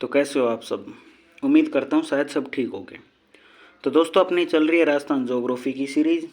तो कैसे हो आप सब। उम्मीद करता हूँ शायद सब ठीक हो गए। तो दोस्तों अपनी चल रही है राजस्थान ज्योग्राफी की सीरीज़,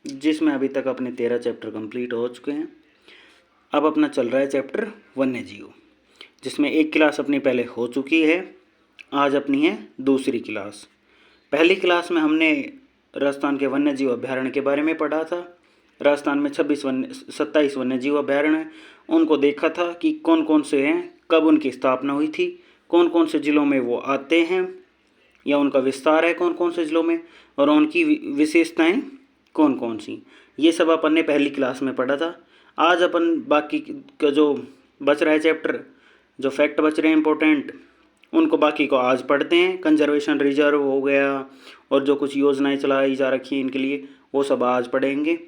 जिसमें अभी तक अपने 13 चैप्टर कंप्लीट हो चुके हैं। अब अपना चल रहा है चैप्टर वन्य जीव, जिसमें एक क्लास अपनी पहले हो चुकी है। आज अपनी है दूसरी क्लास। पहली क्लास में हमने राजस्थान के वन्य जीव अभ्यारण्य के बारे में पढ़ा था। राजस्थान में 27 वन्य जीव अभ्यारण्य हैं, उनको देखा था कि कौन कौन से हैं, कब उनकी स्थापना हुई थी, कौन कौन से ज़िलों में वो आते हैं या उनका विस्तार है कौन कौन से ज़िलों में, और उनकी विशेषताएं कौन कौन सी। ये सब अपन ने पहली क्लास में पढ़ा था। आज अपन बाकी का जो बच रहा है चैप्टर, जो फैक्ट बच रहे हैं इंपॉर्टेंट, उनको बाकी को आज पढ़ते हैं। कंजर्वेशन रिजर्व हो गया और जो कुछ योजनाएं चलाई जा रखी हैं इनके लिए, वो सब आज पढ़ेंगे।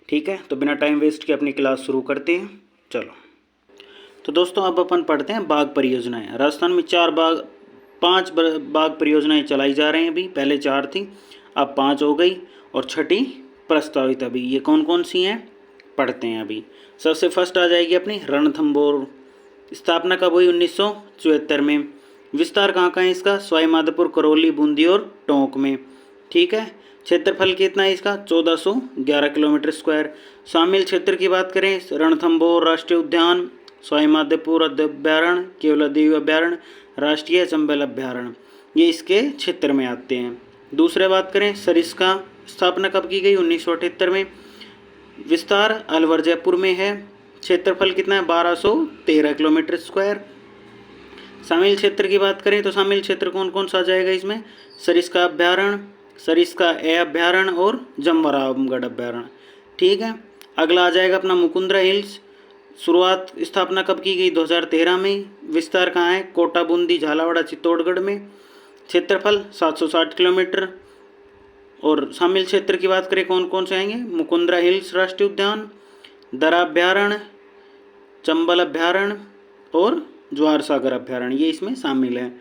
ठीक है, तो बिना टाइम वेस्ट के अपनी क्लास शुरू करते हैं। चलो, तो दोस्तों अब अपन पढ़ते हैं बाघ परियोजनाएं। राजस्थान में 5 बाघ परियोजनाएं चलाई जा रही हैं। अभी पहले 4 थी, अब 5 हो गई और छठी प्रस्तावित। अभी ये कौन कौन सी हैं पढ़ते हैं। अभी सबसे फर्स्ट आ जाएगी अपनी रणथंभौर। स्थापना कब हुई? 1974 में। विस्तार कहाँ का है इसका? सवाई माधोपुर, करौली, बूंदी और टोंक में। ठीक है। क्षेत्रफल कितना है इसका? 1411 किलोमीटर स्क्वायर। शामिल क्षेत्र की बात करें, रणथंभौर राष्ट्रीय उद्यान, सवाई माधोपुर अभ्यारण्य, केवलादेवी अभ्यारण्य, राष्ट्रीय चंबल अभ्यारण्य, ये इसके क्षेत्र में आते हैं। दूसरे बात करें सरिस्का, स्थापना कब की गई? 1978 में। विस्तार अलवर जयपुर में है। क्षेत्रफल कितना है? 1213 किलोमीटर स्क्वायर। शामिल क्षेत्र की बात करें तो शामिल क्षेत्र कौन कौन सा आ जाएगा इसमें? सरिस्का अभ्यारण्य, सरिस्का ए अभ्यारण्य और जम्बरामगढ़ अभ्यारण्य। ठीक है। अगला आ जाएगा अपना मुकुंदरा हिल्स। शुरुआत स्थापना कब की गई? 2013 में। विस्तार कहाँ है? कोटा, बूंदी, झालावाड़, चित्तौड़गढ़ में। क्षेत्रफल 760 किलोमीटर। और शामिल क्षेत्र की बात करें कौन कौन से आएंगे? मुकुंदरा हिल्स राष्ट्रीय उद्यान, दरा अभ्यारण्य, चंबल अभ्यारण्य और ज्वार सागर अभ्यारण्य, ये इसमें शामिल है।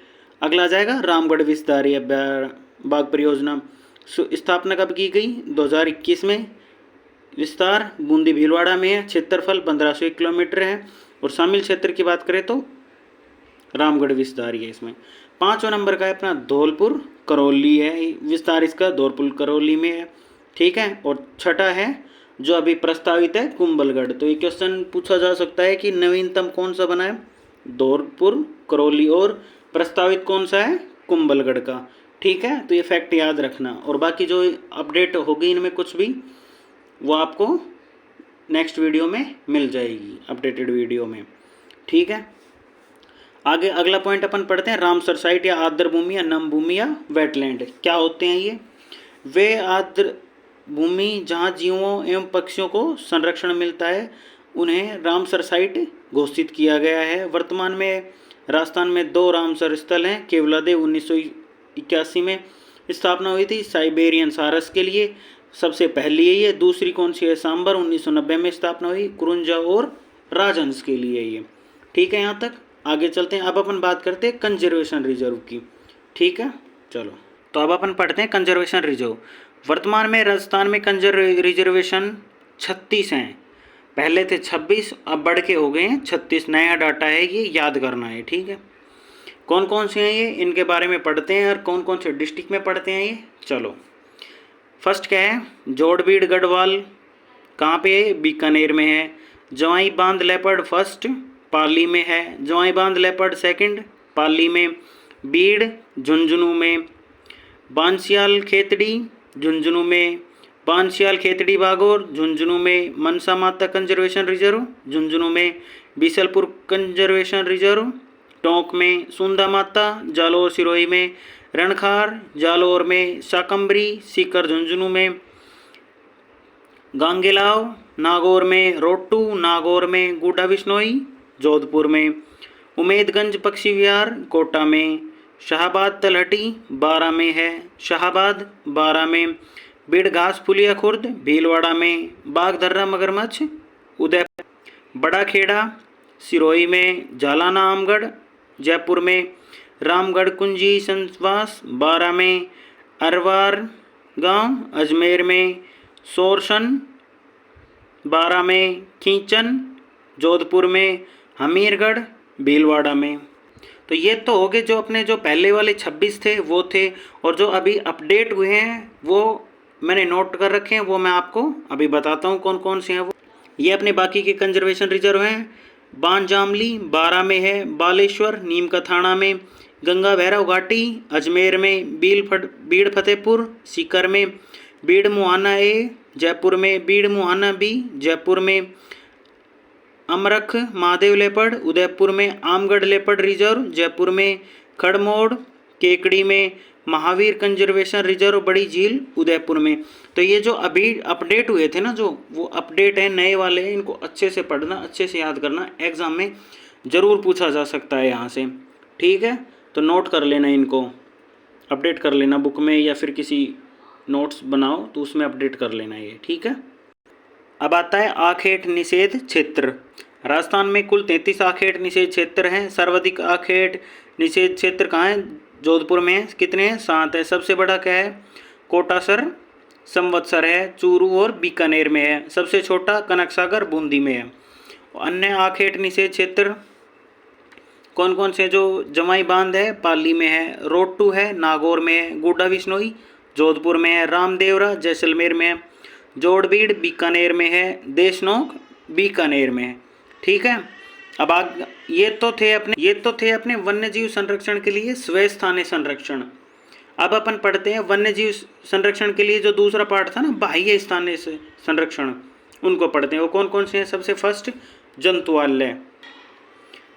अगला आ जाएगा रामगढ़ विस्तारी बाघ परियोजना। स्थापना कब की गई? 2021 में। विस्तार बूंदी भीलवाड़ा में है। क्षेत्रफल 1501 किलोमीटर है। और शामिल क्षेत्र की बात करें तो रामगढ़ विस्तारी है इसमें। 5वां नंबर का है अपना धौलपुर करौली है। विस्तार इसका धौलपुर करौली में है। ठीक है। और छठा है जो अभी प्रस्तावित है कुंभलगढ़। तो ये क्वेश्चन पूछा जा सकता है कि नवीनतम कौन सा बना है? धौलपुर करौली। और प्रस्तावित कौन सा है? कुंभलगढ़ का। ठीक है, तो ये फैक्ट याद रखना। और बाकी जो अपडेट होगी इनमें कुछ भी, वो आपको नेक्स्ट वीडियो में मिल जाएगी, अपडेटेड वीडियो में। ठीक है। आगे अगला पॉइंट अपन पढ़ते हैं रामसर साइट या आर्द्र भूमि या नम भूमि या वेटलैंड। क्या होते हैं ये? वे आर्द्र भूमि जहाँ जीवों एवं पक्षियों को संरक्षण मिलता है, उन्हें रामसर साइट घोषित किया गया है। वर्तमान में राजस्थान में 2 रामसर स्थल हैं। केवलादेव 1981 में स्थापना हुई थी साइबेरियन सारस के लिए, सबसे पहली यही है। दूसरी कौन सी है? सांबर, 1990 में स्थापना हुई कुरुंजा और राजहंस के लिए ये। ठीक है, यहाँ तक आगे चलते हैं। अब अपन बात करते हैं कंजर्वेशन रिजर्व की। ठीक है, चलो, तो अब अपन पढ़ते हैं कंजर्वेशन रिजर्व। वर्तमान में राजस्थान में रिजर्वेशन 36 हैं। पहले थे 26, अब बढ़ के हो गए हैं 36। नया डाटा है, ये याद करना है। ठीक है। कौन कौन से हैं ये, इनके बारे में पढ़ते हैं और कौन कौन से डिस्ट्रिक्ट में पढ़ते हैं ये। चलो, फर्स्ट क्या है? जोड़बीड़ गढ़वाल, कहाँ पे है? बीकानेर में है। जवाई बांध लेपर्ड फर्स्ट, पाली में है। जवाई बांध लेपर्ड सेकंड, पाली में। बीड़ झुंझुनू में। बांसियाल खेतड़ी झुंझुनू में। बांसियाल खेतड़ी बागोर झुंझुनू में। मनसा माता कंजर्वेशन रिजर्व झुंझुनू में। बीसलपुर कंजर्वेशन रिजर्व टोंक में। सुंदा माता जालोर सिरोही में। रणखार जालोर में। शाकंबरी सीकर झुंझुनू में। गांगेलाव नागौर में। रोट्टू नागौर में। गुड्डा बिश्नोई जोधपुर में। उमेदगंज पक्षी विहार कोटा में। शाहबाद तलहटी 12 में है। शाहबाद 12 में। बीड़ घास फुलिया खुर्द भीलवाड़ा में। बागधर्रा मगरमच्छ उदयपुर। बड़ा खेड़ा सिरोही में। झालाना आमगढ़ जयपुर में। रामगढ़ कुंजी संवास 12 में। अरवार गांव अजमेर में। सोरसन 12 में। खींचन जोधपुर में। हमीरगढ़ भीलवाड़ा में। तो ये तो हो गए जो अपने जो पहले वाले 26 थे वो थे, और जो अभी अपडेट हुए हैं वो मैंने नोट कर रखे हैं, वो मैं आपको अभी बताता हूँ कौन कौन से हैं वो। ये अपने बाकी के कंजर्वेशन रिजर्व हैं। बांजामली बारा में है, बालेश्वर नीम का थाना में, गंगा भैरव घाटी अजमेर में, बीड़ फतेहपुर सीकर में, बीड़ मुहाना ए जयपुर में, बीड़ मुहाना बी जयपुर में, अमरख महादेव लेपर्ड उदयपुर में, आमगढ़ लेपर्ड रिजर्व जयपुर में, खड़मोड़ केकड़ी में, महावीर कंजर्वेशन रिजर्व बड़ी झील उदयपुर में। तो ये जो अभी अपडेट हुए थे ना, जो वो अपडेट है नए वाले हैं, इनको अच्छे से पढ़ना, अच्छे से याद करना, एग्जाम में ज़रूर पूछा जा सकता है यहाँ से। ठीक है, तो नोट कर लेना, इनको अपडेट कर लेना बुक में, या फिर किसी नोट्स बनाओ तो उसमें अपडेट कर लेना ये। ठीक है, अब आता है आखेट निषेध क्षेत्र। राजस्थान में कुल 33 आखेट निषेध क्षेत्र हैं। सर्वाधिक आखेट निषेध क्षेत्र कहाँ है? जोधपुर में है। कितने हैं? 7 है। सबसे बड़ा क्या है? कोटासर संवत्सर है, चूरू और बीकानेर में है। सबसे छोटा कनक सागर बूंदी में है। अन्य आखेट निषेध क्षेत्र कौन कौन से? जो जमाई बांध है पाली में है, रोटू है नागौर में है, गोडा विश्नोई जोधपुर में है, रामदेवरा जैसलमेर में है, जोड़बीड़ बीकानेर में है, देशनोक बीकानेर में है। ठीक है, अब ये तो थे अपने वन्य जीव संरक्षण के लिए स्व स्थानीय संरक्षण। अब अपन पढ़ते हैं वन्य जीव संरक्षण के लिए जो दूसरा पार्ट था ना, बाह्य स्थानीय संरक्षण, उनको पढ़ते हैं। वो कौन कौन से हैं? सबसे फर्स्ट जंतुआलय।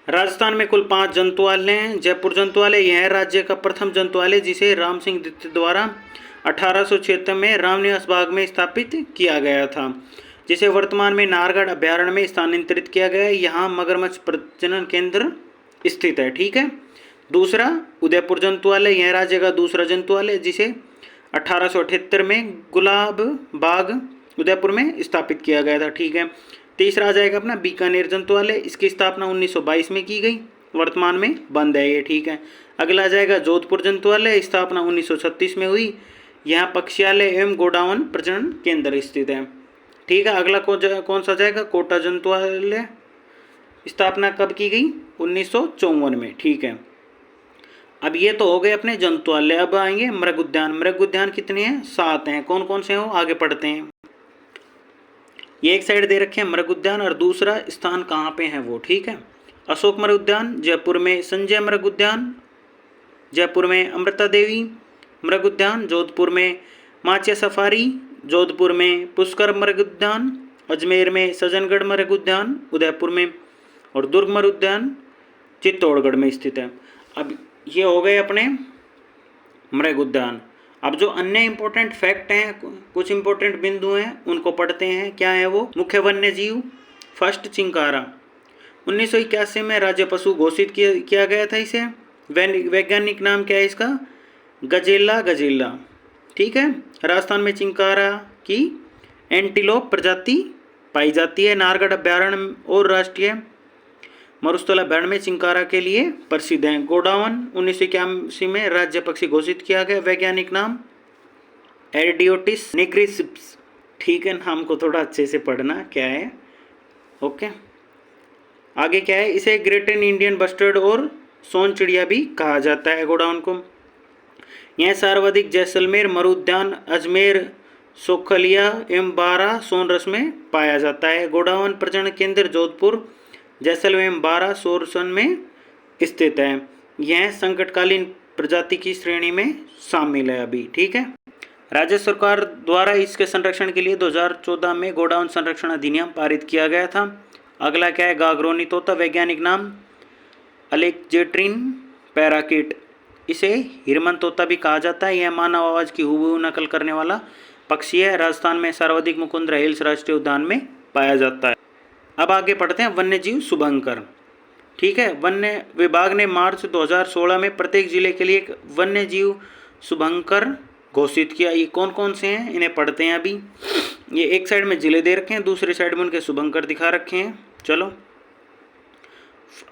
राजस्थान में कुल 5 जंतुआलय हैं। जयपुर जंतुआलय यह है राज्य का प्रथम जंतुआलय, जिसे राम सिंह द्वितीय द्वारा 1876 में रामनिवास बाग में स्थापित किया गया था, जिसे वर्तमान में नाहरगढ़ अभ्यारण्य में स्थानांतरित किया गया है। यहाँ मगरमच्छ प्रजनन केंद्र स्थित है। ठीक है, दूसरा उदयपुर जंतुआलय, यह राज्य का दूसरा जंतुआलय, जिसे 1878 में गुलाब बाग उदयपुर में स्थापित किया गया था। ठीक है, तीसरा आ जाएगा अपना बीकानेर जंतुआलय, इसकी स्थापना 1922 में की गई, वर्तमान में बंद है ये। ठीक है, अगला आ जाएगा जोधपुर जंतुआलय, स्थापना 1936 में हुई, यहाँ पक्षियालय एवं गोडावन प्रजनन केंद्र स्थित है। ठीक है, अगला कौन सा जाएगा? कोटा जंतुआलय, स्थापना कब की गई? 1954 में। ठीक है, अब ये तो हो गए अपने जंतुआलय। अब आएंगे मृग उद्यान। मृग उद्यान कितने हैं? 7 हैं। कौन कौन से हो? आगे पढ़ते हैं। ये एक साइड दे रखे हैं मृग उद्यान, और दूसरा स्थान कहाँ पे है वो। ठीक है, अशोक मृग उद्यान जयपुर में, संजय मृग उद्यान जयपुर में, अमृता देवी मृग उद्यान जोधपुर में, माचिया सफारी जोधपुर में, पुष्कर मृग उद्यान अजमेर में, सज्जनगढ़ मृग उद्यान उदयपुर में, और दुर्ग मृग उद्यान चित्तौड़गढ़ में स्थित है। अब ये हो गए अपने मृग उद्यान। अब जो अन्य इम्पोर्टेंट फैक्ट हैं, कुछ इम्पोर्टेंट बिंदु हैं, उनको पढ़ते हैं। क्या है वो? मुख्य वन्य जीव, फर्स्ट चिंकारा, 1981 में राज्य पशु घोषित किया गया था इसे। वैज्ञानिक नाम क्या है इसका? गजेला। ठीक है, राजस्थान में चिंकारा की एंटीलोप प्रजाति पाई जाती है। नाहरगढ़ अभ्यारण्य और राष्ट्रीय मरुस्थल अभ्यारण्य में चिंकारा के लिए प्रसिद्ध हैं। गोडावन 1981 में राज्य पक्षी घोषित किया गया। वैज्ञानिक नाम एरिडियोटिस निग्रिसिप्स। ठीक है, नाम को थोड़ा अच्छे से पढ़ना क्या है। ओके, आगे क्या है? इसे ग्रेटन इंडियन बस्टर्ड और सोन चिड़िया भी कहा जाता है गोडाउन को। यह सर्वाधिक जैसलमेर मरु उद्यान अजमेर सोखलिया एवं बारा सोनरस में पाया जाता है। गोडाउन प्रजनन केंद्र जोधपुर जैसलमेर एवं बारा सोरसन में स्थित है। यह संकटकालीन प्रजाति की श्रेणी में शामिल है अभी। ठीक है, राज्य सरकार द्वारा इसके संरक्षण के लिए 2014 में गोडाउन संरक्षण अधिनियम पारित किया गया था। अगला क्या है? गागरोनी तोता। वैज्ञानिक नाम अलेक्जेंड्रिन पैराकिट। इसे हिरमन तोता भी कहा जाता है। यह मानव आवाज़ की हूबहू नकल करने वाला पक्षी है। राजस्थान में सर्वाधिक मुकुंदरा हिल्स राष्ट्रीय उद्यान में पाया जाता है। अब आगे पढ़ते हैं वन्य जीव शुभंकर। ठीक है, वन्य विभाग ने मार्च 2016 में प्रत्येक जिले के लिए एक वन्य जीव शुभंकर घोषित किया। ये कौन कौन से हैं इन्हें पढ़ते हैं अभी। ये एक साइड में जिले दे रखे हैं, दूसरी साइड में उनके शुभंकर दिखा रखे हैं। चलो,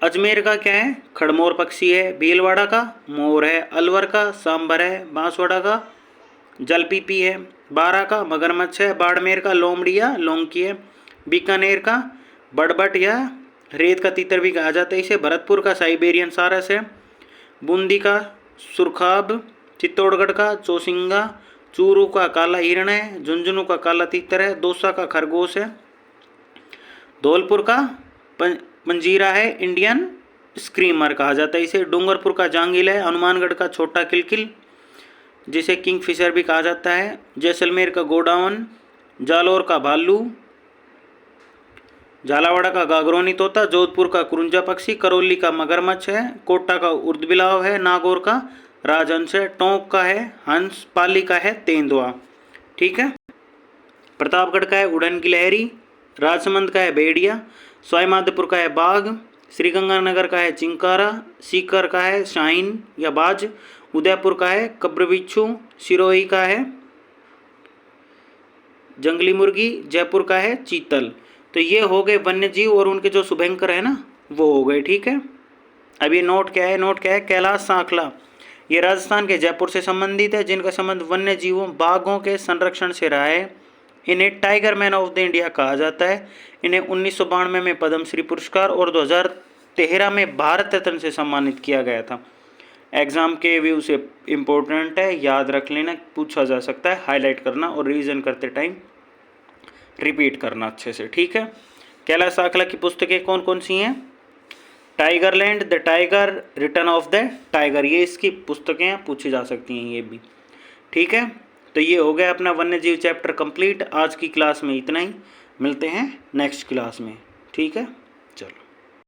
अजमेर का क्या है? खड़मोर पक्षी है। भीलवाड़ा का मोर है। अलवर का सांबर है। बांसवाड़ा का जलपीपी है। बारा का मगरमच्छ है। बाड़मेर का लोमड़ी या लोंकी है। बीकानेर का बड़बट या रेत का तीतर भी कहा जाता है इसे। भरतपुर का साइबेरियन सारस है। बूंदी का सुरखाब, चित्तौड़गढ़ का चौसिंगा, चूरू का काला हिरण है, झुंझुनू का काला तीतर है, दौसा का खरगोश है, धौलपुर का पंजीरा है, इंडियन स्क्रीमर कहा जाता है इसे। डूंगरपुर का जांगिल है, हनुमानगढ़ का छोटा किलकिल जिसे किंगफिशर भी कहा जाता है, जैसलमेर का गोडाउन, जालौर का भालू, झालावाड़ा का गागरोनी तोता, जोधपुर का कुरुंजा पक्षी, करौली का मगरमच्छ है, कोटा का उर्दबिलाव है, नागौर का राजहंस है, टोंक का है हंस, पाली का है तेंदुआ। ठीक है। प्रतापगढ़ का है उड़न गिलहरी, राजसमंद का है भेड़िया, सवाईमाधोपुर का है बाघ, श्रीगंगानगर का है चिंकारा, सीकर का है शाहीन या बाज, उदयपुर का है कब्र बिच्छू, सिरोही का है जंगली मुर्गी, जयपुर का है चीतल। तो ये हो गए वन्य जीव और उनके जो शुभंकर है ना वो हो गए। ठीक है। अब ये नोट क्या है, नोट क्या है, कैलाश सांखला ये राजस्थान के जयपुर से संबंधित है, जिनका संबंध वन्य जीवों बाघों के संरक्षण से रहा है। इन्हें tiger man of the India कहा जाता है। इन्हें 1992 में पद्मश्री पुरस्कार और 2013 में भारत रत्न से सम्मानित किया गया था। एग्जाम के व्यू से इम्पोर्टेंट है, याद रख लेना, पूछा जा सकता है, हाईलाइट करना और रिवीजन करते टाइम रिपीट करना अच्छे से। ठीक है। कैलाश सांखला की पुस्तकें कौन कौन सी हैं? Tigerland, the tiger, return of the tiger, ये इसकी पुस्तकें हैं, पूछी जा सकती हैं ये भी। ठीक है। तो ये हो गया अपना वन्य जीव चैप्टर कंप्लीट। आज की क्लास में इतना ही, मिलते हैं नेक्स्ट क्लास में। ठीक है।